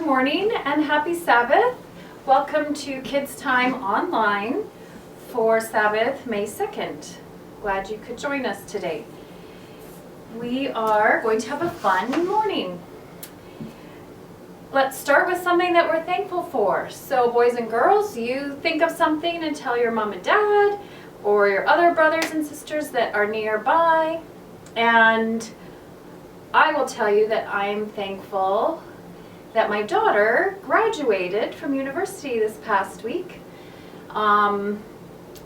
morning and happy Sabbath. Welcome to Kids Time Online for Sabbath, May 2nd. Glad you could join us today. We are going to have a fun morning. Let's start with something that we're thankful for. So boys and girls, you think of something and tell your mom and dad or your other brothers and sisters that are nearby. And I will tell you that I'm thankful that my daughter graduated from university this past week.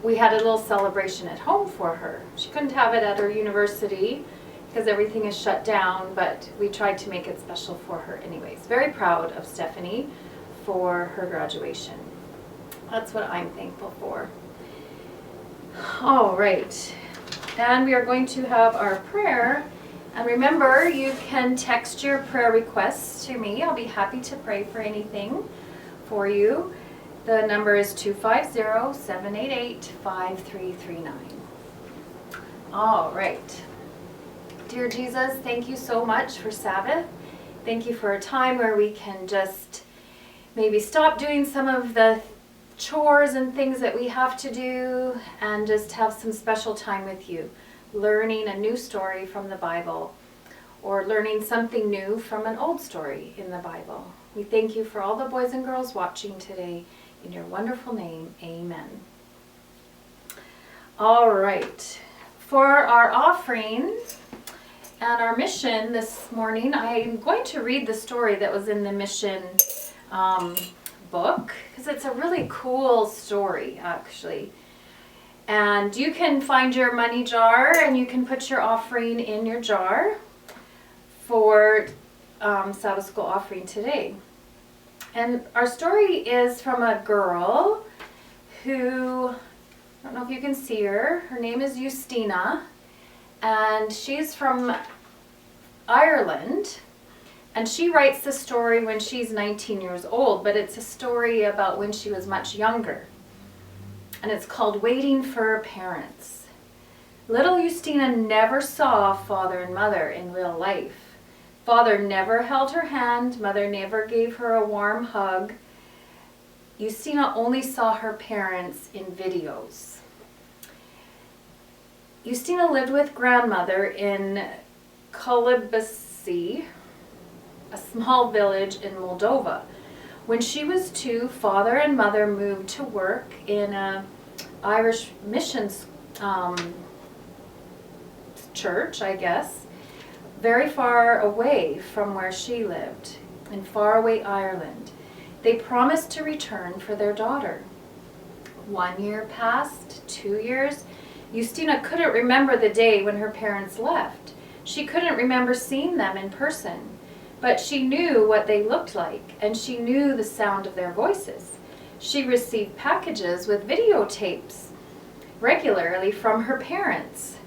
We had a little celebration at home for her. She couldn't have it at her university because everything is shut down, but we tried to make it special for her anyways. Very proud of Stephanie for her graduation. That's what I'm thankful for. All right, and we are going to have our prayer. And remember, you can text your prayer requests to me. I'll be happy to pray for anything for you. The number is 250-788-5339. All right. Dear Jesus, thank you so much for Sabbath. Thank you for a time where we can just maybe stop doing some of the chores and things that we have to do and just have some special time with you. Learning a new story from the Bible or learning something new from an old story in the Bible. We thank you for all the boys and girls watching today. In your wonderful name, amen. All right. For our offering and our mission this morning, I'm going to read the story that was in the mission book because it's a really cool story, actually. And you can find your money jar and you can put your offering in your jar for Sabbath School offering today. And our story is from a girl who, I don't know if you can see her, her name is Justina, and she's from Ireland. And she writes the story when she's 19 years old, but it's a story about when she was much younger. And it's called Waiting for Her Parents. Little Justina never saw father and mother in real life. Father never held her hand, mother never gave her a warm hug. Justina only saw her parents in videos. Justina lived with grandmother in Kolibacy, a small village in Moldova. When she was 2, father and mother moved to work in an Irish missions church, I guess, very far away from where she lived, in faraway Ireland. They promised to return for their daughter. 1 year passed, 2 years. Justina couldn't remember the day when her parents left. She couldn't remember seeing them in person. But she knew what they looked like, and she knew the sound of their voices. She received packages with videotapes regularly from her parents.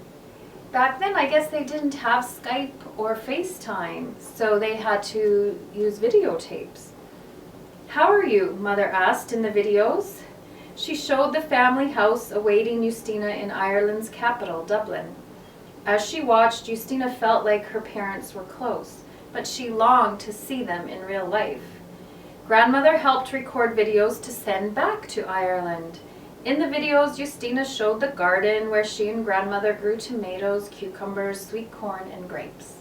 Back then, I guess they didn't have Skype or FaceTime, so they had to use videotapes. "How are you?" Mother asked in the videos. She showed the family house awaiting Justina in Ireland's capital, Dublin. As she watched, Justina felt like her parents were close, but she longed to see them in real life. Grandmother helped record videos to send back to Ireland. In the videos, Justina showed the garden where she and grandmother grew tomatoes, cucumbers, sweet corn, and grapes.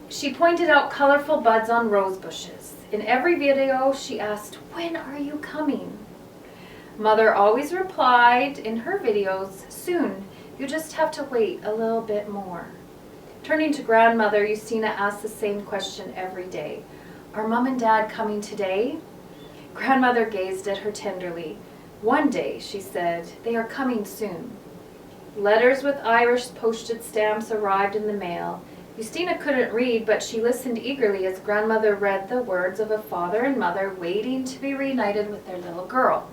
She pointed out colorful buds on rose bushes. In every video, she asked, "When are you coming?" Mother always replied in her videos, "Soon, you just have to wait a little bit more." Turning to grandmother, Justina asked the same question every day. "Are Mom and Dad coming today?" Grandmother gazed at her tenderly. "One day," she said, "they are coming soon." Letters with Irish postage stamps arrived in the mail. Justina couldn't read, but she listened eagerly as grandmother read the words of a father and mother waiting to be reunited with their little girl.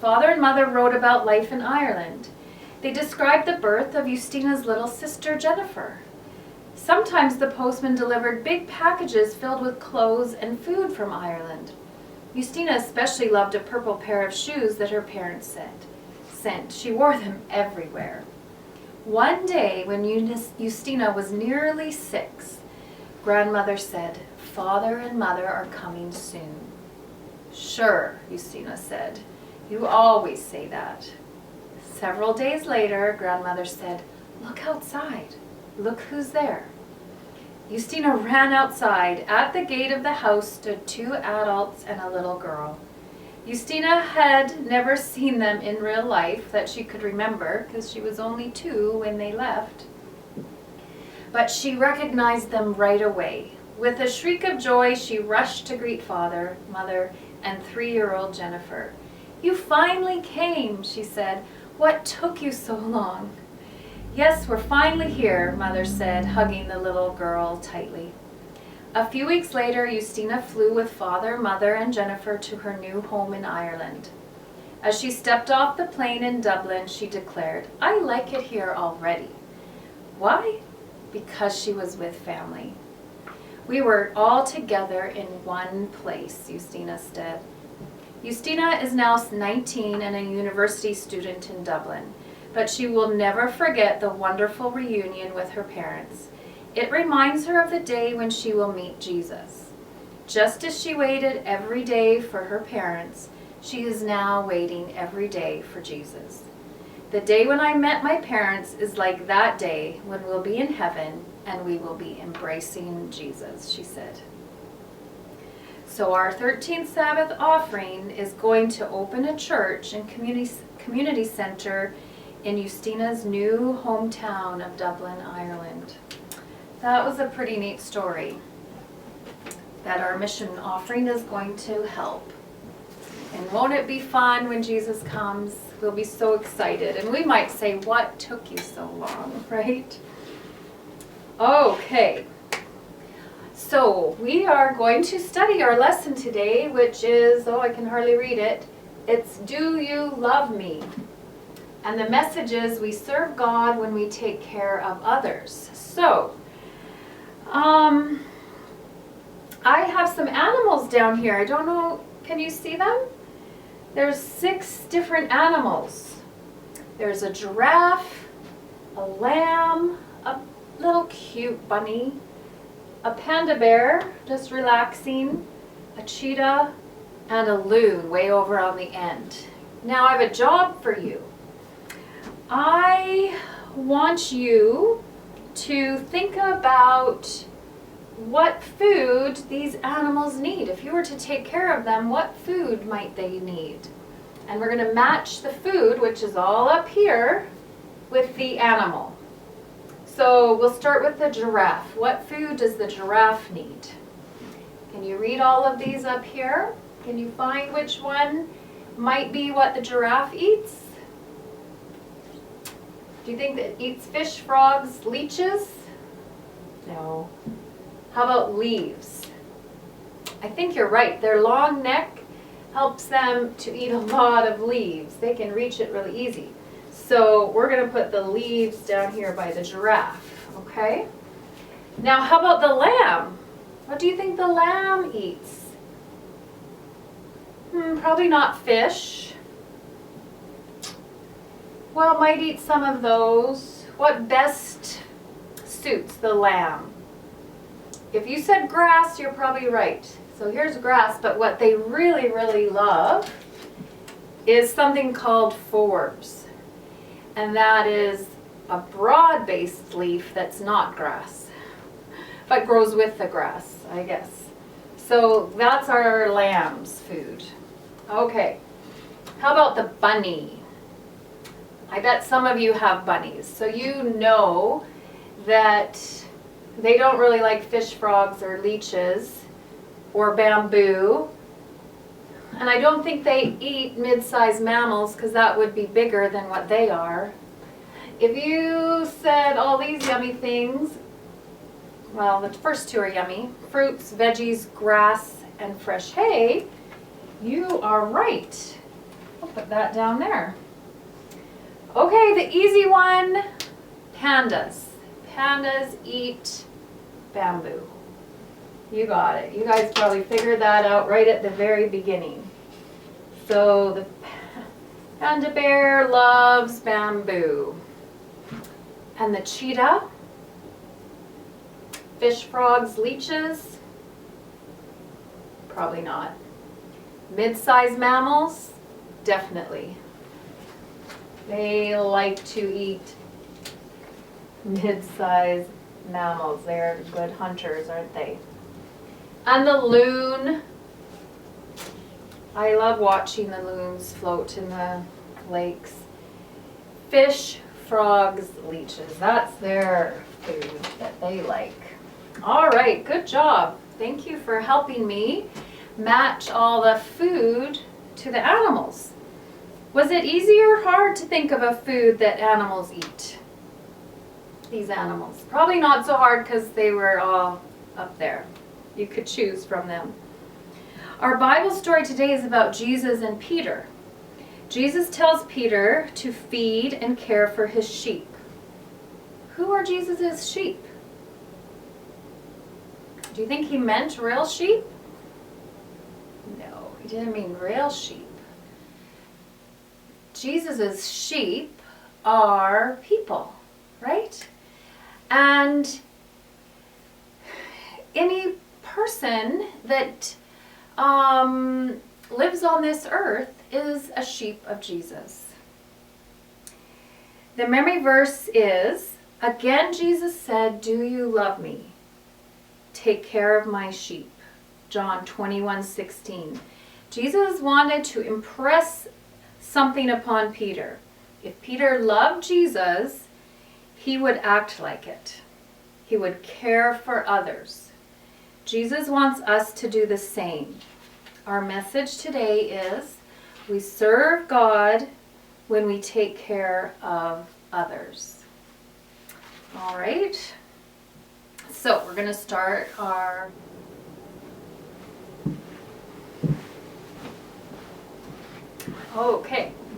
Father and mother wrote about life in Ireland. They described the birth of Justina's little sister, Jennifer. Sometimes the postman delivered big packages filled with clothes and food from Ireland. Justina especially loved a purple pair of shoes that her parents sent. She wore them everywhere. One day when Justina was nearly 6, grandmother said, father and mother are coming soon." "Sure," Justina said. "You always say that." Several days later, Grandmother said, "Look outside. Look who's there." Justina ran outside. At the gate of the house stood 2 adults and a little girl. Justina had never seen them in real life that she could remember, because she was only 2 when they left. But she recognized them right away. With a shriek of joy, she rushed to greet Father, Mother, and 3-year-old Jennifer. "You finally came," she said. "What took you so long?" "Yes, we're finally here," Mother said, hugging the little girl tightly. A few weeks later, Justina flew with Father, Mother, and Jennifer to her new home in Ireland. As she stepped off the plane in Dublin, she declared, "I like it here already." Why? Because she was with family. "We were all together in one place," Justina said. Justina is now 19 and a university student in Dublin, but she will never forget the wonderful reunion with her parents. It reminds her of the day when she will meet Jesus. Just as she waited every day for her parents, she is now waiting every day for Jesus. "The day when I met my parents is like that day when we'll be in heaven and we will be embracing Jesus," she said. So our 13th Sabbath offering is going to open a church and community center in Justina's new hometown of Dublin, Ireland. That was a pretty neat story, that our mission offering is going to help. And won't it be fun when Jesus comes? We'll be so excited. And we might say, "What took you so long?" Right? Okay. So we are going to study our lesson today, which is, I can hardly read it. It's "Do You Love Me?" And the message is, we serve God when we take care of others. So, I have some animals down here. I don't know, can you see them? There's 6 different animals. There's a giraffe, a lamb, a little cute bunny, a panda bear, just relaxing, a cheetah, and a loon way over on the end. Now I have a job for you. I want you to think about what food these animals need. If you were to take care of them, what food might they need? And we're going to match the food, which is all up here, with the animal. So we'll start with the giraffe. What food does the giraffe need? Can you read all of these up here? Can you find which one might be what the giraffe eats? Do you think that it eats fish, frogs, leeches? No. How about leaves? I think you're right. Their long neck helps them to eat a lot of leaves. They can reach it really easy. So we're going to put the leaves down here by the giraffe, okay? Now how about the lamb? What do you think the lamb eats? Probably not fish. Well, might eat some of those. What best suits the lamb? If you said grass, you're probably right. So here's grass, but what they really, really love is something called forbs. And that is a broad-based leaf that's not grass, but grows with the grass, I guess. So that's our lamb's food. Okay, how about the bunny? I bet some of you have bunnies, so you know that they don't really like fish, frogs, or leeches, or bamboo. And I don't think they eat mid-sized mammals, because that would be bigger than what they are. If you said all these yummy things, well, the first 2 are yummy. Fruits, veggies, grass, and fresh hay. You are right. I'll put that down there. Okay, the easy one, pandas. Pandas eat bamboo. You got it. You guys probably figured that out right at the very beginning. So the panda bear loves bamboo. And the cheetah, fish, frogs, leeches. Probably not. Mid-sized mammals? Definitely. They like to eat mid-sized mammals. They're good hunters, aren't they? And the loon. I love watching the loons float in the lakes. Fish, frogs, leeches. That's their food that they like. All right, good job. Thank you for helping me match all the food to the animals. Was it easy or hard to think of a food that animals eat? These animals. Probably not so hard because they were all up there. You could choose from them. Our Bible story today is about Jesus and Peter. Jesus tells Peter to feed and care for his sheep. Who are Jesus' sheep? Do you think he meant real sheep? No, he didn't mean real sheep. Jesus' sheep are people, right? And any person that lives on this earth is a sheep of Jesus. The memory verse is, again Jesus said, "Do you love me? Take care of my sheep." John 21:16. Jesus wanted to impress something upon Peter. If Peter loved Jesus, he would act like it. He would care for others. Jesus wants us to do the same. Our message today is we serve God when we take care of others. All right. So we're going to start our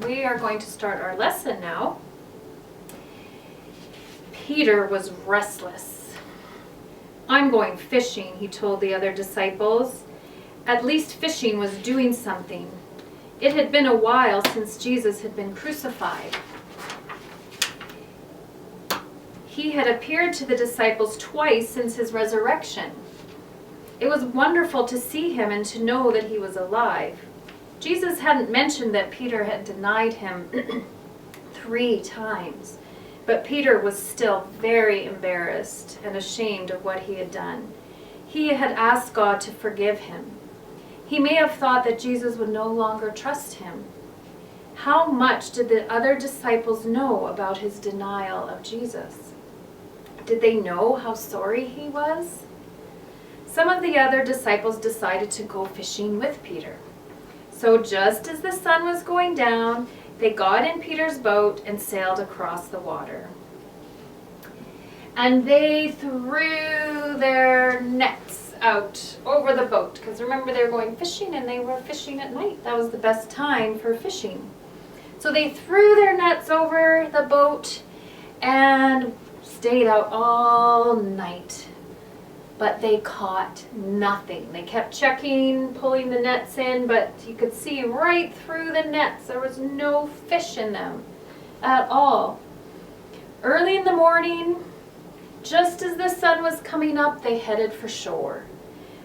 we are going to start our lesson now. Peter was restless. "I'm going fishing," he told the other disciples. At least fishing was doing something. It had been a while since Jesus had been crucified. He had appeared to the disciples twice since his resurrection. It was wonderful to see him and to know that he was alive. Jesus hadn't mentioned that Peter had denied him 3 times, but Peter was still very embarrassed and ashamed of what he had done. He had asked God to forgive him. He may have thought that Jesus would no longer trust him. How much did the other disciples know about his denial of Jesus? Did they know how sorry he was? Some of the other disciples decided to go fishing with Peter. So just as the sun was going down, they got in Peter's boat and sailed across the water. And they threw their nets out over the boat, because remember they were going fishing and they were fishing at night. That was the best time for fishing. So they threw their nets over the boat and stayed out all night. But they caught nothing. They kept checking, pulling the nets in, but you could see right through the nets. There was no fish in them at all. Early in the morning, just as the sun was coming up, they headed for shore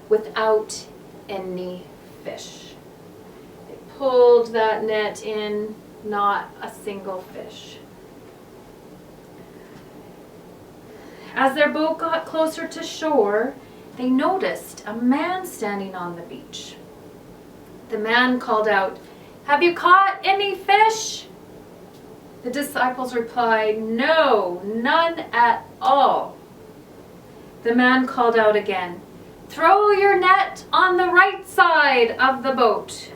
without any fish. They pulled that net in, not a single fish. As their boat got closer to shore, they noticed a man standing on the beach. The man called out, "Have you caught any fish?" The disciples replied, "No, none at all." The man called out again, "Throw your net on the right side of the boat,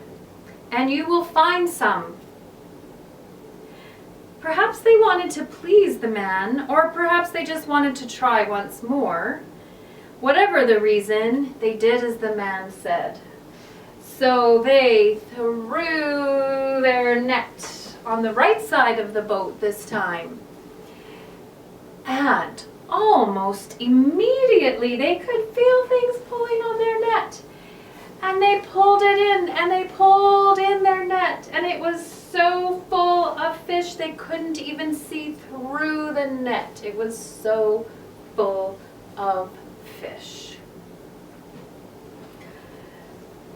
and you will find some." Perhaps they wanted to please the man, or perhaps they just wanted to try once more. Whatever the reason, they did as the man said. So they threw their net on the right side of the boat this time. And almost immediately they could feel things pulling on their net. And they pulled it in, and they pulled in their net, and it was so full of fish they couldn't even see through the net. It was so full of fish.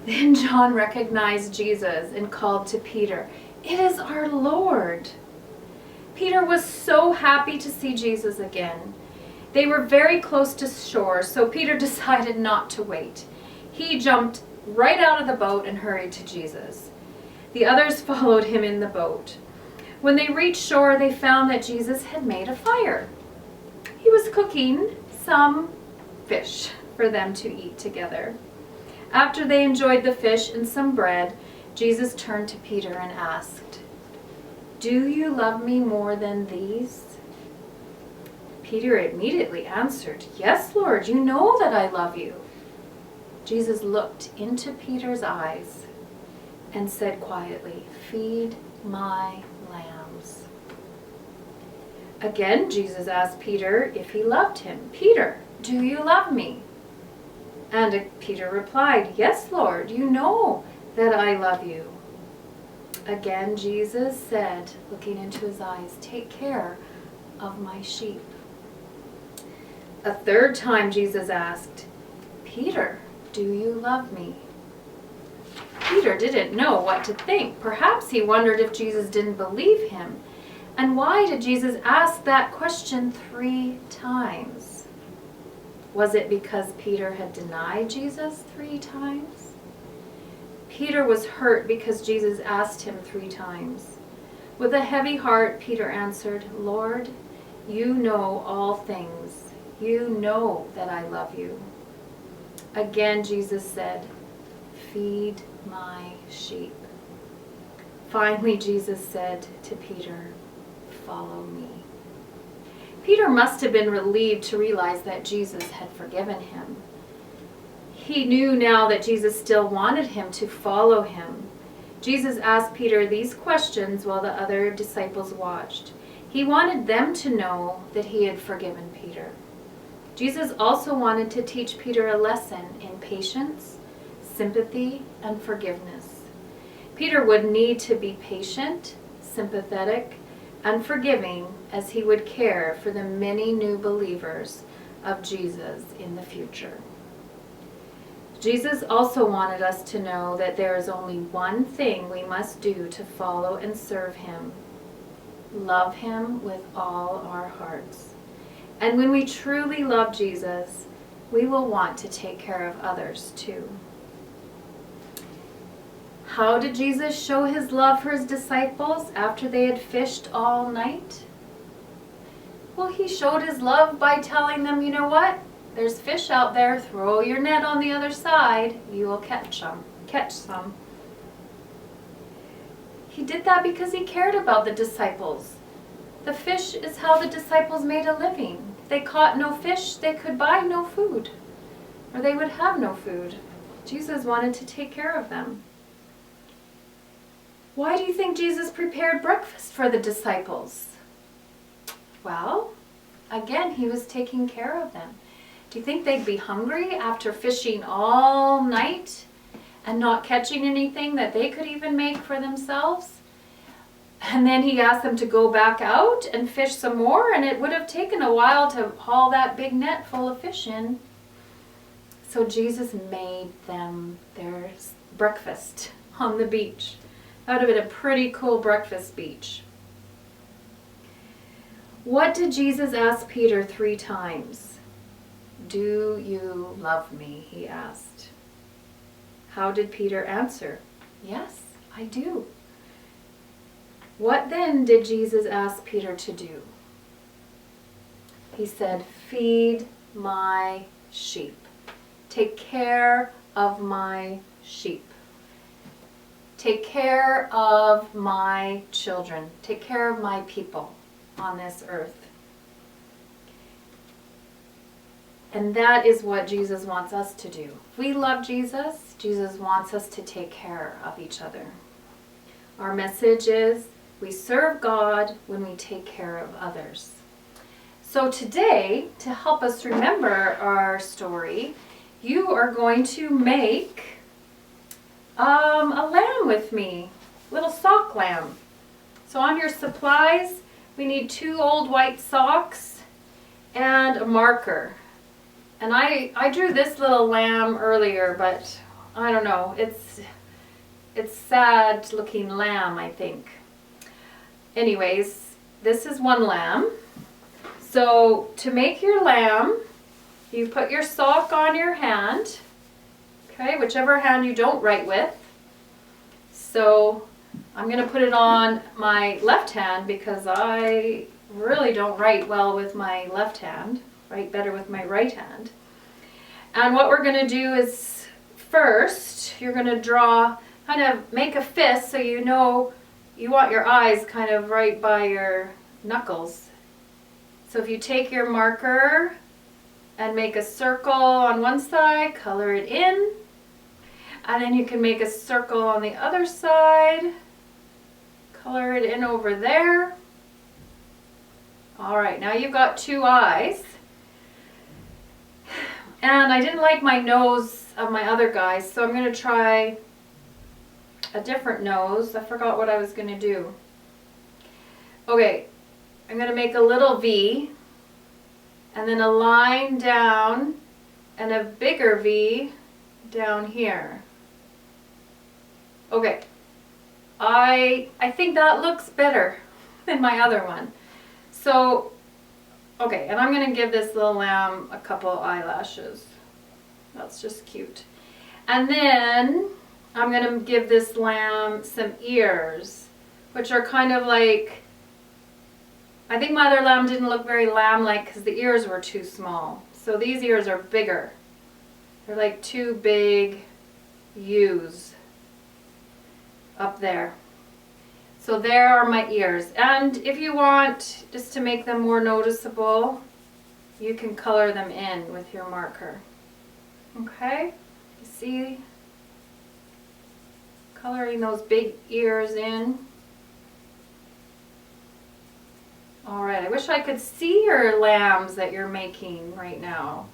Then John recognized Jesus and called to Peter, "It is our Lord." Peter was so happy to see Jesus again. They were very close to shore, so Peter decided not to wait. He jumped right out of the boat and hurried to Jesus. The others followed him in the boat. When they reached shore, they found that Jesus had made a fire. He was cooking some fish for them to eat together. After they enjoyed the fish and some bread, Jesus turned to Peter and asked, "Do you love me more than these?" Peter immediately answered, "Yes, Lord, you know that I love you." Jesus looked into Peter's eyes and said quietly, "Feed my lambs." Again, Jesus asked Peter if he loved him. "Peter, do you love me?" And Peter replied, "Yes, Lord, you know that I love you." Again, Jesus said, looking into his eyes, "Take care of my sheep." A third time, Jesus asked, "Peter, do you love me?" Peter didn't know what to think. Perhaps he wondered if Jesus didn't believe him. And why did Jesus ask that question 3 times? Was it because Peter had denied Jesus 3 times? Peter was hurt because Jesus asked him 3 times. With a heavy heart, Peter answered, "Lord, you know all things. You know that I love you." Again, Jesus said, "Feed my sheep." Finally, Jesus said to Peter, "Follow me." Peter must have been relieved to realize that Jesus had forgiven him. He knew now that Jesus still wanted him to follow him. Jesus asked Peter these questions while the other disciples watched. He wanted them to know that he had forgiven Peter. Jesus also wanted to teach Peter a lesson in patience, sympathy, and forgiveness. Peter would need to be patient, sympathetic, and forgiving as he would care for the many new believers of Jesus in the future. Jesus also wanted us to know that there is only one thing we must do to follow and serve him: love him with all our hearts. And when we truly love Jesus, we will want to take care of others too. How did Jesus show his love for his disciples after they had fished all night? Well, he showed his love by telling them, "You know what? There's fish out there. Throw your net on the other side. You will catch some." He did that because he cared about the disciples. The fish is how the disciples made a living. If they caught no fish, they could buy no food, or they would have no food. Jesus wanted to take care of them. Why do you think Jesus prepared breakfast for the disciples? Well, again, he was taking care of them. Do you think they'd be hungry after fishing all night and not catching anything that they could even make for themselves? And then he asked them to go back out and fish some more, and it would have taken a while to haul that big net full of fish in. So Jesus made them their breakfast on the beach. That would have been a pretty cool breakfast beach. What did Jesus ask Peter 3 times? "Do you love me?" he asked. How did Peter answer? "Yes, I do." What then did Jesus ask Peter to do? He said, "Feed my sheep. Take care of my sheep. Take care of my children. Take care of my people on this earth." And that is what Jesus wants us to do. If we love Jesus, Jesus wants us to take care of each other. Our message is we serve God when we take care of others. So today, to help us remember our story, you are going to make a lamb with me, little sock lamb. So on your supplies, we need 2 old white socks and a marker. And I drew this little lamb earlier, but I don't know, it's sad looking lamb, I think. Anyways, this is one lamb. So to make your lamb, you put your sock on your hand, okay, whichever hand you don't write with. So I'm going to put it on my left hand because I really don't write well with my left hand, write better with my right hand. And what we're going to do is first, you're going to draw, kind of make a fist so you know you want your eyes kind of right by your knuckles. So if you take your marker and make a circle on one side, color it in, and then you can make a circle on the other side, color it in over there. All right, now you've got two eyes. And I didn't like my nose of my other guys, so I'm going to try a different nose. I forgot what I was going to do. Okay, I'm going to make a little V, and then a line down, and a bigger V down here. Okay, I think that looks better than my other one. So, okay, and I'm going to give this little lamb a couple eyelashes. That's just cute. And then I'm going to give this lamb some ears, which are kind of like, I think my other lamb didn't look very lamb-like because the ears were too small. So these ears are bigger. They're like two big U's up there. So there are my ears. And if you want, just to make them more noticeable, you can color them in with your marker. Okay? You see? Coloring those big ears in. Alright, I wish I could see your lambs that you're making right now.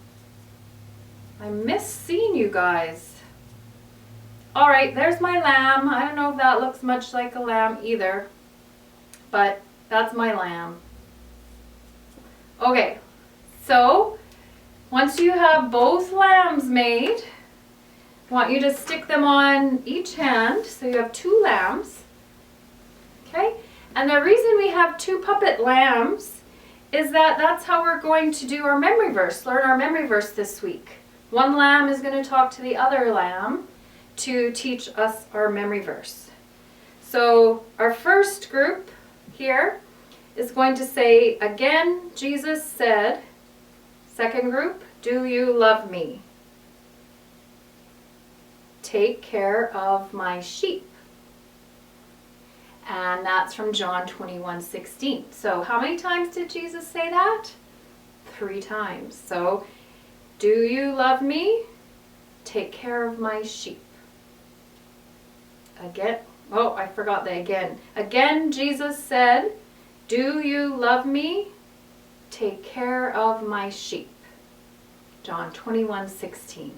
I miss seeing you guys. Alright, there's my lamb. I don't know if that looks much like a lamb either, but that's my lamb. Okay, so once you have both lambs made, I want you to stick them on each hand, so you have two lambs. Okay, and the reason we have two puppet lambs is that that's how we're going to do our memory verse, learn our memory verse this week. One lamb is going to talk to the other lamb to teach us our memory verse. So our first group here is going to say, again, Jesus said. Second group, do you love me? Take care of my sheep. And that's from John 21:16. So how many times did Jesus say that? 3 times. So, do you love me? Take care of my sheep. Again, oh, I forgot the again. Again, Jesus said, do you love me? Take care of my sheep. John 21:16.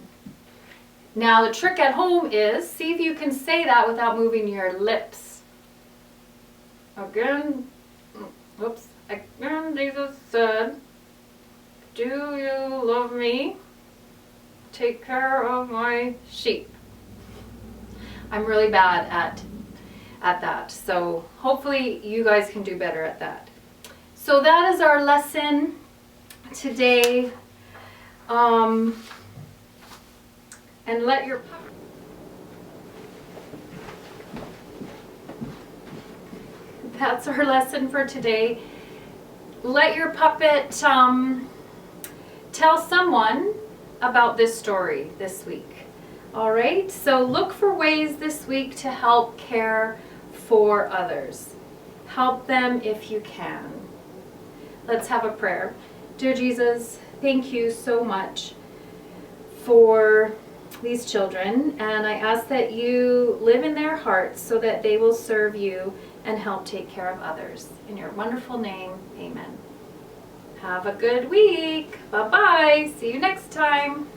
Now the trick at home is, see if you can say that without moving your lips. Again, oops, again Jesus said, do you love me? Take care of my sheep. I'm really bad at that, so hopefully you guys can do better at that. So that is our lesson today. And let your that's our lesson for today. Let your puppet tell someone about this story this week. All right, so look for ways this week to help care for others. Help them if you can. Let's have a prayer. Dear Jesus, thank you so much for these children, and I ask that you live in their hearts so that they will serve you and help take care of others. In your wonderful name, amen. Have a good week. Bye-bye. See you next time.